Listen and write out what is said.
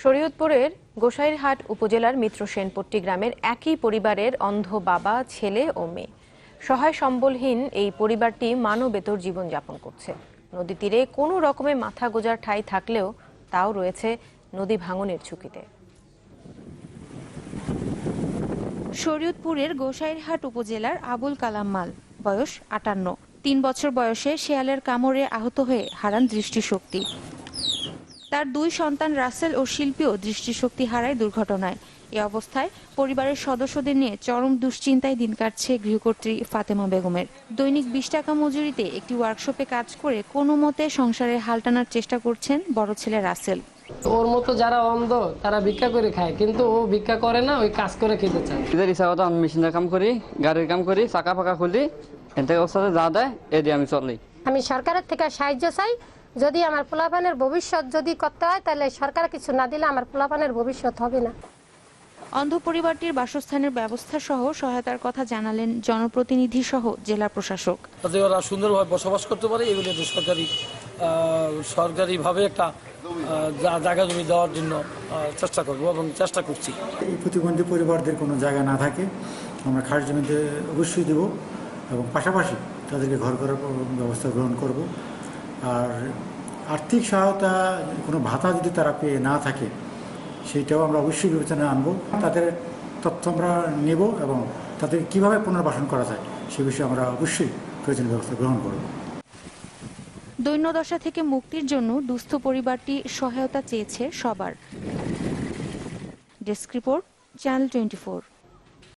শরীয়তপুরের গোসাইরহাট উপজেলার মিত্র সেনপট্টি গ্রামের একই পরিবারের অন্ধ বাবা, ছেলে ও মেয়ে। সহায় সম্বলহীন এই পরিবারটি মানবেতর জীবনযাপন করছে। নদী তীরে কোনো রকমে মাথা গোজার ঠাঁই থাকলেও তাও রয়েছে নদী ভাঙনের ঝুঁকিতে। শরীয়তপুরের গোসাইরহাট উপজেলার আবুল কালাম মাল, বয়স ৫৮। ৩ বছর বয়সে শেয়ালের কামড়ে আহত হয়ে হারান দৃষ্টিশক্তি। তার ২ সন্তান রাসেল ও শিল্পীও দৃষ্টিশক্তি হারায় দুর্ঘটনায়। এ অবস্থায় পরিবারের সদস্যদের নিয়ে চরম দুশ্চিন্তায় দিন কাটছে গৃহকর্ত্রী ফাতেমা বেগমের। দৈনিক ২০ টাকা মজুরিতে একটি ওয়ার্কশপে কাজ করে কোনো মতে সংসারের হাল টানার চেষ্টা করছেন বড় ছেলে রাসেল। ওর মতো যারা অন্ধ তারা ভিক্ষা করে খায়, কিন্তু ও ভিক্ষা করে না, ওই কাজ করে খেতে চায়। ঈদের হিসাবে আমি মেশিনের কাম করি, গাড়ির কাম করি, চাকা ফাঁকা খুলি, এতে সাথে যা দেয় এ দিয়ে আমি চলি। আমি সরকারের থেকে সাহায্য চাই। যদি আমার পোলাপানের ভবিষ্যৎ যদি করতে হয়, তাহলে সরকার কিছু না দিলে আমার পোলাপানের ভবিষ্যৎ হবে না। অন্ধ পরিবারটির বাসস্থানের ব্যবস্থা সহ সহায়তার কথা জানালেন জনপ্রতিনিধি সহ জেলা প্রশাসক। যাতে ওরা সুন্দরভাবে বসবাস করতে পারে, এগুলো সরকারিভাবে একটা জায়গা জমি দেওয়ার জন্য চেষ্টা করব এবং চেষ্টা করছি। এই প্রতিবন্ধী পরিবারদের কোনো জায়গা না থাকে আমরা খাস জমিতে অবশ্যই দেব এবং পাশাপাশি তাদেরকে ঘর করার ব্যবস্থা গ্রহণ করব। আর আর্থিক সহায়তা কোনো ভাতা যদি তারা পেয়ে না থাকে সেইটাও আমরা অবশ্যই বিবেচনায় আনবো। তাদের তথ্য আমরা নেব এবং তাদের কীভাবে পুনর্বাসন করা যায় সে বিষয়ে আমরা অবশ্যই প্রয়োজনীয় ব্যবস্থা গ্রহণ করব। দৈন্যদশা থেকে মুক্তির জন্য দুস্থ পরিবারটি সহায়তা চেয়েছে সবার। Desk report, channel 24।